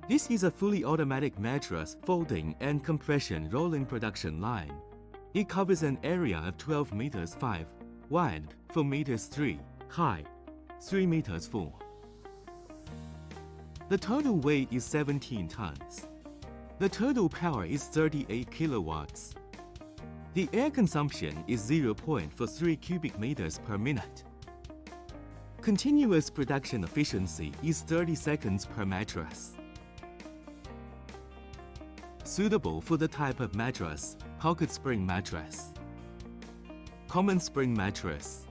This is a fully automatic mattress folding and compression rolling production line. It covers an area of 12 meters 5 wide, 4 meters 3 high, 3 meters 4. The total weight is 17 tons. The total power is 38 kilowatts. The air consumption is 0.43 cubic meters per minute. Continuous production efficiency is 30 seconds per mattress. Suitable for the type of mattress: pocket spring mattress, common spring mattress,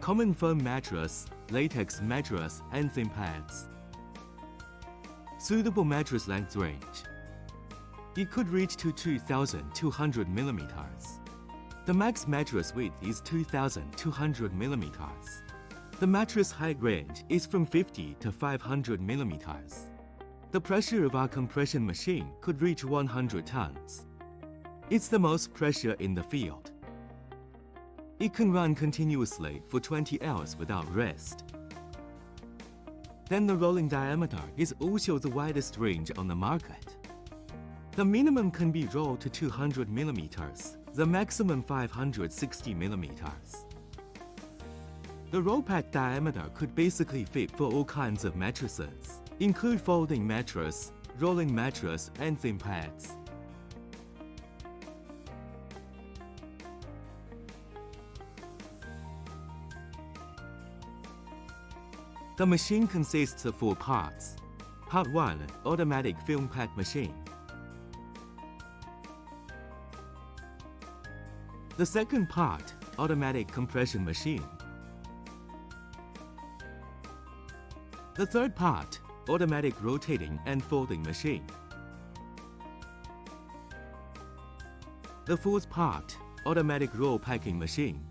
common foam mattress, latex mattress, and thin pads. Suitable mattress length range. It could reach to 2,200 millimeters. The max mattress width is 2,200 millimeters. The mattress height range is from 50 to 500 millimeters. The pressure of our compression machine could reach 100 tons. It's the most pressure in the field. It can run continuously for 20 hours without rest. Then the rolling diameter is also the widest range on the market. The minimum can be rolled to 200 millimeters, the maximum 560 millimeters. The roll pack diameter could basically fit for all kinds of mattresses, include folding mattress, rolling mattress, and thin pads. The machine consists of 4 parts. Part 1. Automatic film pack machine. The second part, automatic compression machine. The third part, automatic rotating and folding machine. The fourth part, automatic roll packing machine.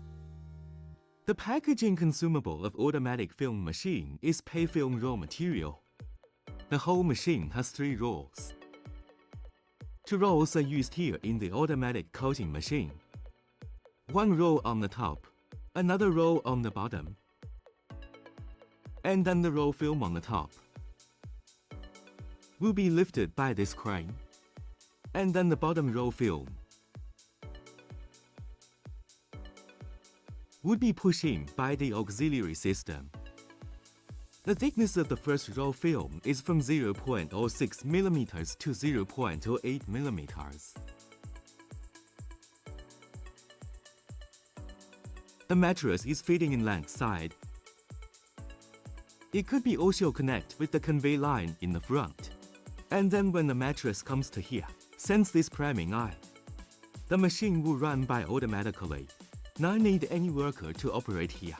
The packaging consumable of automatic film machine is pay film roll material. The whole machine has 3 rolls. 2 rolls are used here in the automatic coating machine. 1 roll on the top, another roll on the bottom, and then the roll film on the top will be lifted by this crane, and then the bottom roll film would be pushed in by the auxiliary system. The thickness of the first roll film is from 0.06 mm to 0.08 mm. The mattress is fitting in length side. It could be also connected with the convey line in the front. And then when the mattress comes to here, sends this priming eye. The machine will run by automatically. Not need any worker to operate here.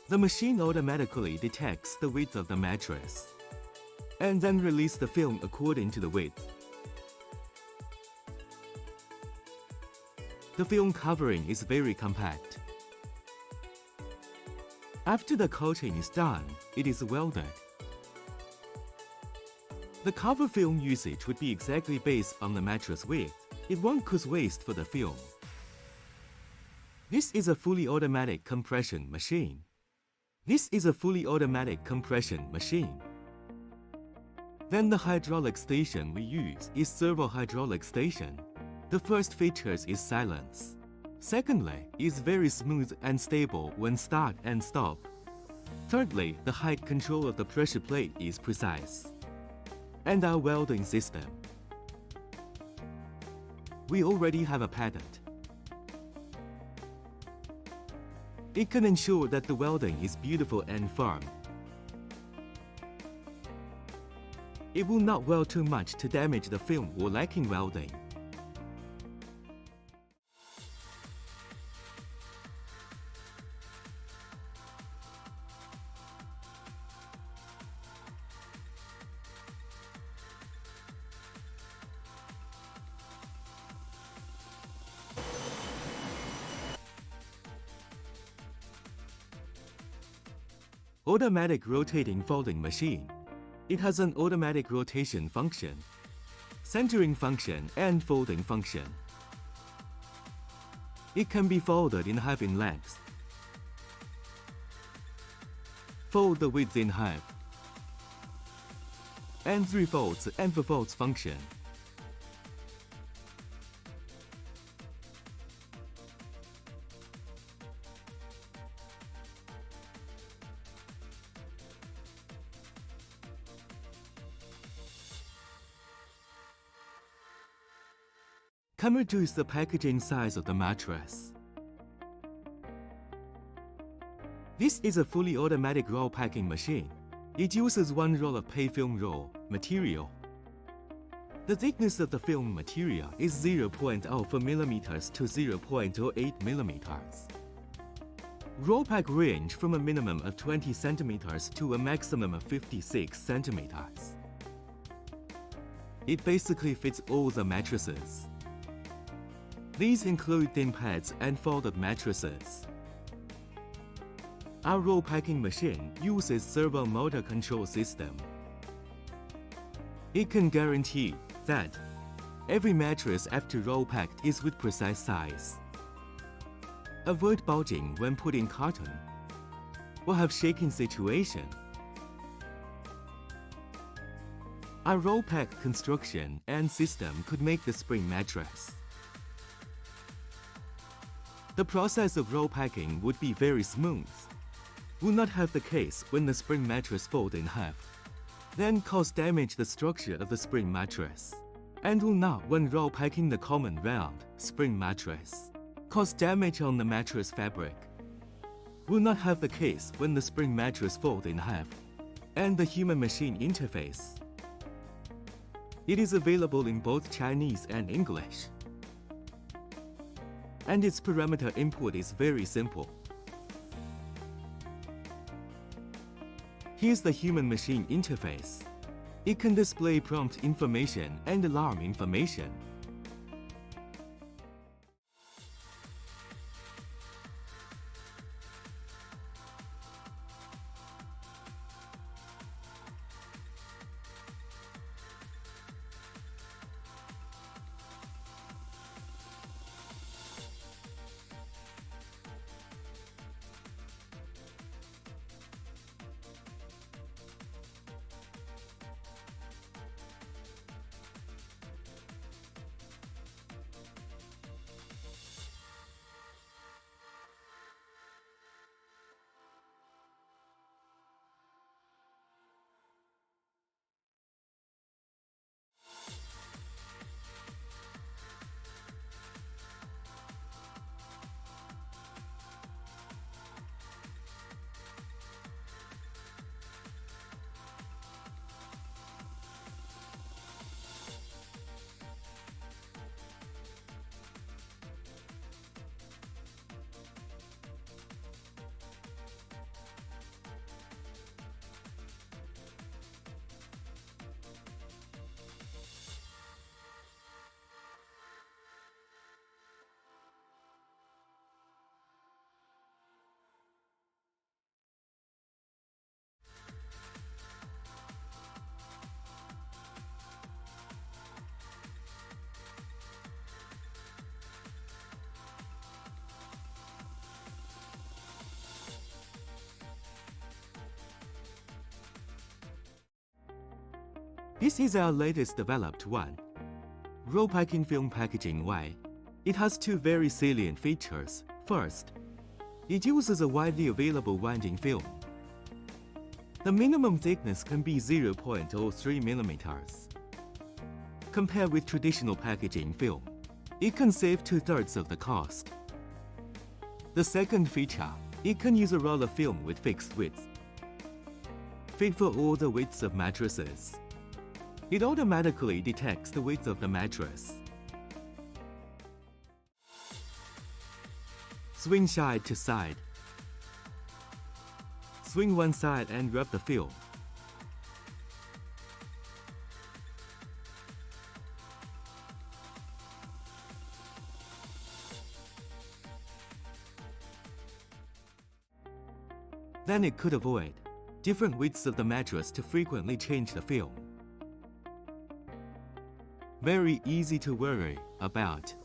The machine automatically detects the width of the mattress and then releases the film according to the width. The film covering is very compact. After the coating is done, it is welded. The cover film usage would be exactly based on the mattress width. It won't cause waste for the film. This is a fully automatic compression machine. This is a fully automatic compression machine. Then the hydraulic station we use is servo-hydraulic station. The first features is silence. Secondly, is very smooth and stable when start and stop. Thirdly, the height control of the pressure plate is precise. And our welding system. We already have a patent. It can ensure that the welding is beautiful and firm. It will not weld too much to damage the film or lacking welding. Automatic rotating folding machine. It has an automatic rotation function. centering function, and folding function. It can be folded in half in length. Fold the width in half. And 3 folds and 4 folds function. Can reduce the packaging size of the mattress. This is a fully automatic roll packing machine. It uses 1 roll of pay film roll material. The thickness of the film material is 0.04 mm to 0.08 mm. Roll pack range from a minimum of 20 cm to a maximum of 56 cm. It basically fits all the mattresses. These include thin pads and folded mattresses. Our roll packing machine uses servo motor control system. It can guarantee that every mattress after roll packed is with precise size. Avoid bulging when put in carton or have shaking situation. Our roll pack construction and system could make the spring mattress. The process of roll packing would be very smooth. Will not have the case when the spring mattress fold in half, then cause damage the structure of the spring mattress, and will not, when roll packing the common round spring mattress, cause damage on the mattress fabric. Will not have the case when the spring mattress fold in half, and the human-machine interface. It is available in both Chinese and English. And its parameter input is very simple. Here's the human-machine interface. It can display prompt information and alarm information. This is our latest developed one, Roll Packing Film Packaging Y. It has 2 very salient features. First, it uses a widely available winding film. The minimum thickness can be 0.03 mm. Compared with traditional packaging film, it can save 2/3 of the cost. The second feature, it can use a roll of film with fixed width, fit for all the widths of mattresses. It automatically detects the width of the mattress. Swing side to side. Swing one side and rub the film. Then it could avoid different widths of the mattress to frequently change the film. very easy to worry about.